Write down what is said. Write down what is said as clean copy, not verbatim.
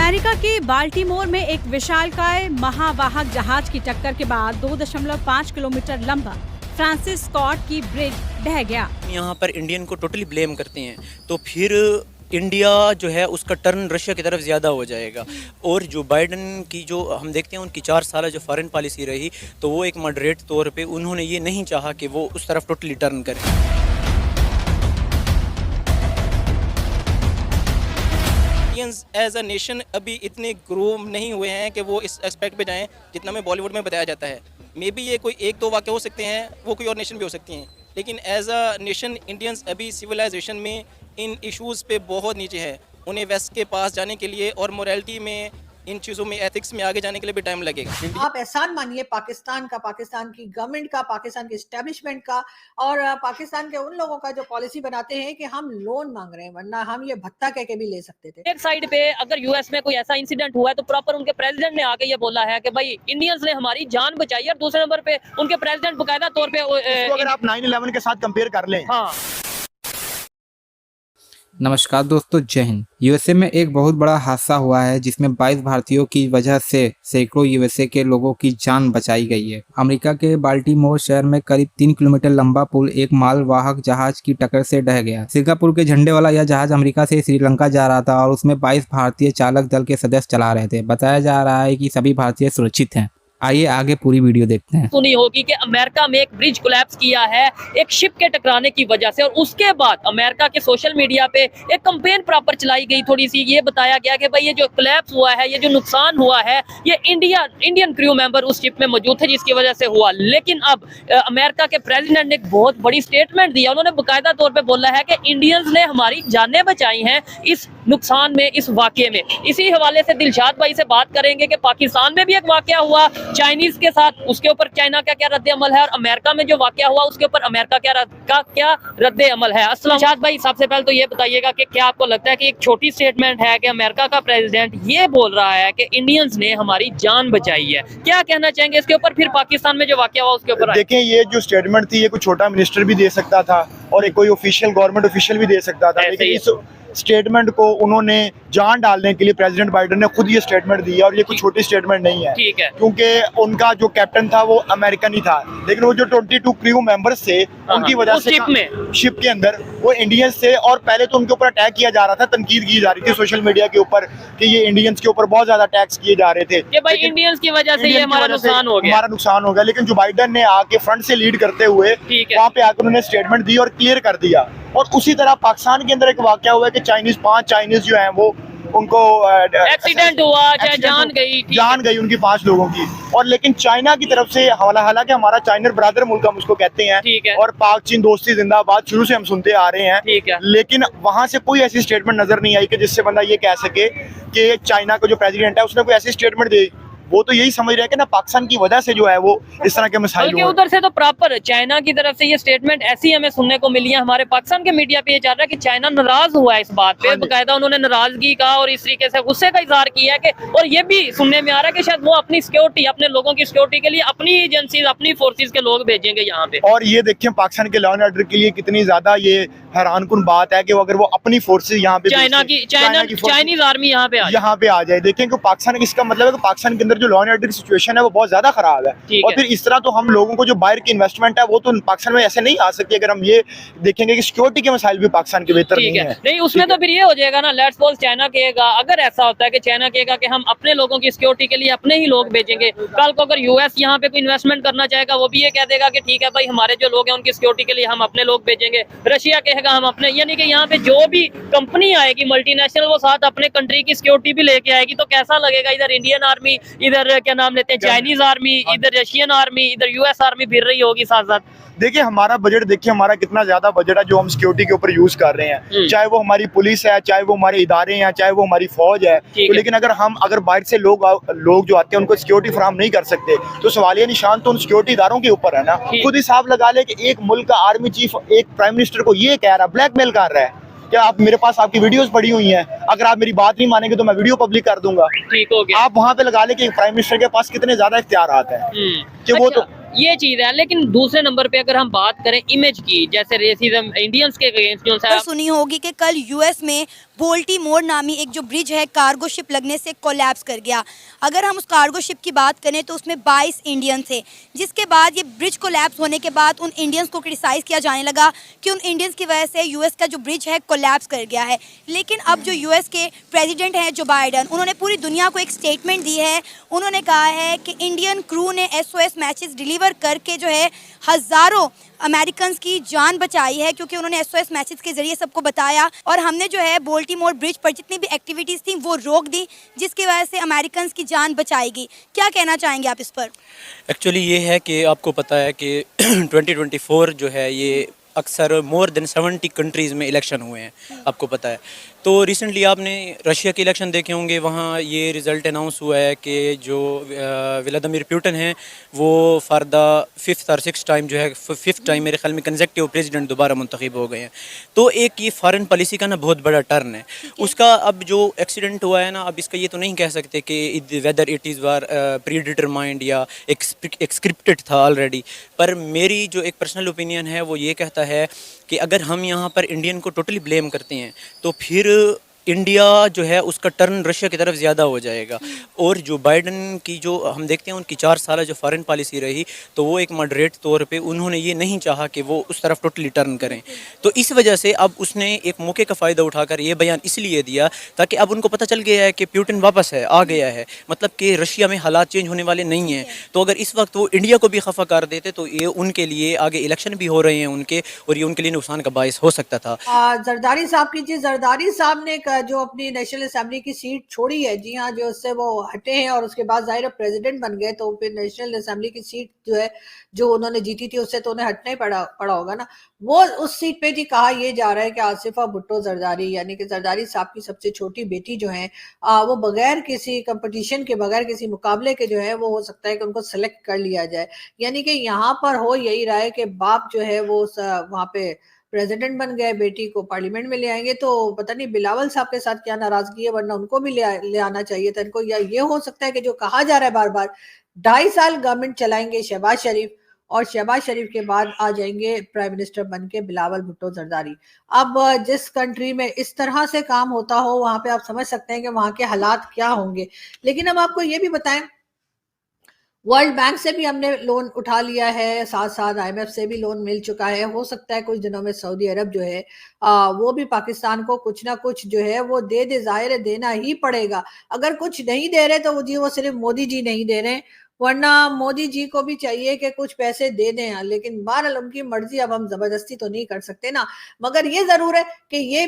America के Baltimore में एक विशालकाय महावाहक जहाज की टक्कर के बाद 2.5 किलोमीटर लंबा फ्रांसिस स्कॉट की ब्रिज ढह गया। यहाँ पर इंडियन को टोटली ब्लेम करते हैं, तो फिर इंडिया जो है उसका टर्न रशिया की तरफ ज़्यादा हो जाएगा। और जो बाइडन की जो हम देखते हैं उनकी 4 साल जो फॉरेन पॉलिसी रही, तो वो एक मॉडरेट तौर पे उन्होंने ये नहीं चाहा कि वो उस तरफ टोटली टर्न करें। एज अ नेशन अभी इतने ग्रूम नहीं हुए हैं कि वो इस एस्पेक्ट पे जाएं जितना में बॉलीवुड में बताया जाता है। मे बी ये कोई 1-2 वाक़े हो सकते हैं, वो कोई और नेशन भी हो सकती हैं, लेकिन एज अ नेशन इंडियंस अभी सिविलाइजेशन में इन इश्यूज़ पे बहुत नीचे है। उन्हें वेस्ट के पास जाने के लिए और मोरालिटी में, इन चीज़ों में, एथिक्स में आगे जाने के लिए भी टाइम लगेगा। आप एहसान मानिए पाकिस्तान का, पाकिस्तान की गवर्नमेंट का, पाकिस्तान के एस्टेब्लिशमेंट का और पाकिस्तान के उन लोगों का जो पॉलिसी बनाते हैं कि हम लोन मांग रहे हैं, वरना हम ये भत्ता कह के भी ले सकते थे। एक साइड पे अगर यूएस में कोई ऐसा इंसिडेंट हुआ है तो प्रॉपर उनके प्रेसिडेंट ने आके ये बोला है कि भाई इंडियंस ने हमारी जान बचाई है, और दूसरे नंबर पे उनके प्रेसिडेंट बकायदा तौर पे अगर आप 9/11 के साथ कंपेयर कर लें। हाँ। नमस्कार दोस्तों, जय हिंद। यूएसए में एक बहुत बड़ा हादसा हुआ है जिसमें 22 भारतीयों की वजह से सैकड़ों यूएसए के लोगों की जान बचाई गई है। अमेरिका के बाल्टीमोर शहर में करीब 3 किलोमीटर लंबा पुल एक मालवाहक जहाज की टक्कर से ढह गया। सिंगापुर के झंडे वाला यह जहाज अमेरिका से श्रीलंका जा रहा था और उसमें 22 भारतीय चालक दल के सदस्य चला रहे थे। बताया जा रहा है कि सभी भारतीय सुरक्षित हैं। आइए आगे पूरी वीडियो देखते हैं। सुनी होगी कि अमेरिका में एक ब्रिज कोलैप्स किया है एक शिप के टकराने की वजह से, और उसके बाद अमेरिका के सोशल मीडिया पे एक कैंपेन प्रॉपर चलाई गई। थोड़ी सी ये बताया गया कि भाई ये जो कोलैप्स हुआ है, ये जो नुकसान हुआ है, ये इंडियन क्रू मेंबर उस शिप में मौजूद थे जिसकी वजह से हुआ। लेकिन अब अमेरिका के प्रेसिडेंट ने एक बहुत बड़ी स्टेटमेंट दिया। उन्होंने बाकायदा तौर पर बोला है कि इंडियंस ने हमारी जानें बचाई हैं इस नुकसान में, इस वाकये में। इसी हवाले से दिलशाद भाई से बात करेंगे कि पाकिस्तान में भी एक वाकया हुआ चाइनीज के साथ, उसके ऊपर चाइना का क्या रद्द अमल है, और अमेरिका में जो वाकया हुआ उसके ऊपर अमेरिका क्या रद्द अमल है। अस्सलाम दिलशाद भाई, सबसे पहले तो ये बताइएगा कि क्या आपको लगता है कि एक छोटी स्टेटमेंट है कि अमेरिका का प्रेसिडेंट ये बोल रहा है कि इंडियंस ने हमारी जान बचाई है, क्या कहना चाहेंगे इसके ऊपर? फिर पाकिस्तान में जो वाकया हुआ उसके ऊपर देखें, ये जो स्टेटमेंट थी ये कोई छोटा मिनिस्टर भी दे सकता था और एक कोई ऑफिशियल गवर्नमेंट ऑफिशियल भी दे सकता था, लेकिन इस स्टेटमेंट को उन्होंने जान डालने के लिए प्रेसिडेंट बाइडन ने खुद ये स्टेटमेंट दी है। और ये कोई छोटी स्टेटमेंट नहीं है, ठीक है, क्योंकि उनका जो कैप्टन था वो अमेरिकन ही था, लेकिन वो जो 22 क्रू मेंबर्स थे उनकी वजह से शिप के अंदर वो इंडियंस थे। और पहले तो उनके ऊपर अटैक किया जा रहा था, तनकीद की जा रही थी सोशल मीडिया के ऊपर कि ये इंडियंस के ऊपर बहुत ज्यादा अटैक्स किए जा रहे थे कि भाई इंडियंस की वजह से ये हमारा नुकसान हो गया। लेकिन जो बाइडन ने आके फ्रंट से लीड करते हुए वहाँ पे आकर उन्होंने स्टेटमेंट दी और क्लियर कर दिया। और उसी तरह पाकिस्तान के अंदर एक वाकया हुआ है कि 5 चाइनीज जो हैं वो उनको एक्सीडेंट हुआ, चाहे जान गई उनकी 5 लोगों की। और लेकिन चाइना की तरफ से, हालांकि हमारा चाइना ब्रदर मुल्क हम उसको कहते हैं, और पाक चीन दोस्ती जिंदाबाद शुरू से हम सुनते आ रहे हैं, लेकिन वहां से कोई ऐसी स्टेटमेंट नजर नहीं आई कि जिससे बंदा ये कह सके कि चाइना का जो प्रेसिडेंट है उसने कोई ऐसी स्टेटमेंट दी। वो तो यही समझ रहे हैं कि ना पाकिस्तान की वजह से जो है वो इस तरह के मसाइल हुए। उधर से तो प्रॉपर चाइना की तरफ से ये स्टेटमेंट ऐसी हमें सुनने को मिली है। हमारे पाकिस्तान के मीडिया पे ये चल रहा है कि चाइना नाराज हुआ है इस बात पे, बकायदा उन्होंने नाराजगी का और इस तरीके से गुस्से का इजहार किया है कि, और ये भी सुनने में आ रहा है कि शायद वो अपनी सिक्योरिटी, अपने लोगों की सिक्योरिटी के लिए अपनी एजेंसी, अपनी फोर्सेज के लोग भेजेंगे यहाँ पे। और ये देखिए पाकिस्तान के लॉ एंड ऑर्डर के लिए कितनी ज्यादा ये हैरानकुन बात है कि अगर वो अपनी फोर्सेज यहाँ पे चाइनीज आर्मी यहाँ पे आ जाए। देखें कि पाकिस्तान, इसका मतलब है कि पाकिस्तान के अंदर जो लॉ एंड ऑर्डर की सिचुएशन है वो बहुत ज्यादा खराब है। और फिर इस तरह तो हम लोगों को जो बाहर की इन्वेस्टमेंट है वो तो पाकिस्तान में ऐसे नहीं आ सकती अगर हम ये देखेंगे कि सिक्योरिटी के मसाइल भी पाकिस्तान के बेहतर नहीं है। नहीं, उसमें तो फिर ये हो जाएगा ना, लेट्स सपोज चाइना कहेगा, अगर ऐसा होता है कि चाइना कहेगा कि हम अपने लोगों की सिक्योरिटी के लिए अपने ही लोग भेजेंगे, कल को अगर यूएस यहाँ पे कोई इन्वेस्टमेंट करना चाहेगा वो भी ये कह देगा कि ठीक है भाई, हमारे जो लोग हैं उनकी सिक्योरिटी के लिए हम अपने लोग भेजेंगे। रशिया कहेगा हम अपने, यानी कि यहाँ पे जो भी कंपनी आएगी मल्टीनेशनल, वो साथ अपने कंट्री की सिक्योरिटी भी लेके आएगी। तो कैसा लगेगा, इधर इंडियन आर्मी, इधर क्या नाम लेते हैं चाइनीज आर्मी, इधर रशियन आर्मी, इधर यूएस आर्मी फिर रही होगी साथ साथ। देखिए हमारा बजट, देखिए हमारा कितना ज्यादा बजट है जो हम सिक्योरिटी के ऊपर यूज कर रहे हैं, चाहे वो हमारी पुलिस है, चाहे वो हमारे इदारे हैं, चाहे वो हमारी फौज है। तो लेकिन अगर बाहर से लोग जो आते हैं उनको सिक्योरिटी फराहम नहीं कर सकते तो सवालिया निशान तो उन सिक्योरिटी इदारों के ऊपर है ना। खुद हिसाब लगा ले कि एक मुल्क का आर्मी चीफ एक प्राइम मिनिस्टर को ये कह रहा है, ब्लैकमेल कर रहा है। क्या आप, मेरे पास आपकी वीडियोस पड़ी हुई हैं, अगर आप मेरी बात नहीं मानेंगे तो मैं वीडियो पब्लिक कर दूंगा। ठीक हो गया। आप वहां पे लगा ले कि प्राइम मिनिस्टर के पास कितने ज्यादा इख्तियारात हैं कि वो तो ये चीज है। लेकिन दूसरे नंबर पे अगर हम बात करें इमेज की, जैसे रेसिज्म इंडियंस के अगेंस्ट जो सुनी होगी कि कल यूएस में बोल्टीमोर नामी एक जो ब्रिज है कार्गो शिप लगने से कोलैप्स कर गया। अगर हम उस कार्गो शिप की बात करें तो उसमें 22 इंडियन थे, जिसके बाद ये ब्रिज कोलैप्स होने के बाद उन इंडियंस को क्रिटिसाइज़ किया जाने लगा कि उन इंडियंस की वजह से यूएस का जो ब्रिज है कोलैप्स कर गया है। लेकिन अब जो यूएस के प्रेसिडेंट हैं जो बाइडन, उन्होंने पूरी दुनिया को एक स्टेटमेंट दी है। उन्होंने कहा है कि इंडियन क्रू ने SOS मैसेज डिलीवर करके जो है हज़ारों अमेरिकन की जान बचाई है, क्योंकि उन्होंने SOS मैसेज के जरिए सबको बताया। और हमने जो है बोल्टीमोर ब्रिज पर जितनी भी एक्टिविटीज़ थी वो रोक दी, जिसकी वजह से अमेरिकन की जान बचाएगी। क्या कहना चाहेंगे आप इस पर? एक्चुअली ये है कि आपको पता है कि 2024 जो है ये अक्सर मोर देन 70 कंट्रीज़ में इलेक्शन हुए हैं, आपको पता है। तो रिसेंटली आपने रशिया के इलेक्शन देखे होंगे, वहाँ ये रिज़ल्ट अनाउंस हुआ है कि जो व्लादिमीर पुतिन हैं वो फॉर द 5th और 6th टाइम जो है 5th टाइम मेरे ख्याल में कंसेक्टिव प्रेसिडेंट दोबारा मुंतखब हो गए हैं। तो एक ये फॉरेन पॉलिसी का ना बहुत बड़ा टर्न है उसका। अब जो एक्सीडेंट हुआ है ना, अब इसका ये तो नहीं कह सकते कि whether it is were pre determined या एक स्क्रिप्टेड था ऑलरेडी, पर मेरी जो एक पर्सनल ओपिनियन है वो ये कहता है कि अगर हम यहाँ पर इंडियन को टोटली ब्लेम करते हैं तो फिर इंडिया जो है उसका टर्न रशिया की तरफ ज़्यादा हो जाएगा। और जो बाइडन की जो हम देखते हैं उनकी 4 साल जो फॉरेन पॉलिसी रही, तो वो एक मॉडरेट तौर पे उन्होंने ये नहीं चाहा कि वो उस तरफ टोटली टर्न करें। तो इस वजह से अब उसने एक मौके का फ़ायदा उठाकर ये बयान इसलिए दिया ताकि अब उनको पता चल गया है कि पुतिन वापस है, आ गया है, मतलब कि रशिया में हालात चेंज होने वाले नहीं हैं। तो अगर इस वक्त वो इंडिया को भी खफा कर देते तो ये उनके लिए आगे इलेक्शन भी हो रहे हैं उनके, और ये उनके लिए नुकसान का बायस हो सकता था। जरदारी साहब की चीज, जरदारी साहब ने जो अपनी नेशनल असेंबली की सीट छोड़ी है, जी हाँ, जो उससे वो हटे हैं और उसके बाद जाहिर प्रेसिडेंट बन गए, तो फिर नेशनल असेंबली की सीट जो है जो उन्होंने जीती थी उससे तो उन्हें हटना ही पड़ा होगा ना। वो उस सीट पे जी कहा ये जा रहा है कि आसिफा भुट्टो जरदारी, यानी कि जरदारी साहब की सबसे छोटी बेटी जो है वो बगैर किसी कंपटीशन के, बगैर किसी मुकाबले के जो है वो हो सकता है कि उनको सेलेक्ट कर लिया जाए। यानी कि यहाँ पर हो यही रहा है कि बाप जो है वो वहाँ पे प्रेसिडेंट बन गए, बेटी को पार्लियामेंट में ले आएंगे। तो पता नहीं बिलावल साहब के साथ क्या नाराजगी है, वरना उनको भी ले आना चाहिए था इनको। या ये हो सकता है कि जो कहा जा रहा है बार बार 2.5 साल गवर्नमेंट चलाएंगे शहबाज शरीफ, और शहबाज शरीफ के बाद आ जाएंगे प्राइम मिनिस्टर बन के बिलावल भुट्टो जरदारी। अब जिस कंट्री में इस तरह से काम होता हो वहां पे आप समझ सकते हैं कि वहां के हालात क्या होंगे। लेकिन अब आपको ये भी बताएं, वर्ल्ड बैंक से भी हमने लोन उठा लिया है, साथ साथ IMF से भी लोन मिल चुका है। हो सकता है कुछ दिनों में सऊदी अरब जो है वो भी पाकिस्तान को कुछ ना कुछ जो है वो दे, जाहिर है देना ही पड़ेगा। अगर कुछ नहीं दे रहे तो वो सिर्फ मोदी जी नहीं दे रहे, वरना मोदी जी को भी चाहिए कि कुछ पैसे दे दें। लेकिन बहरहाल उनकी मर्जी, अब हम जबरदस्ती तो नहीं कर सकते ना। मगर ये जरूर है कि ये भी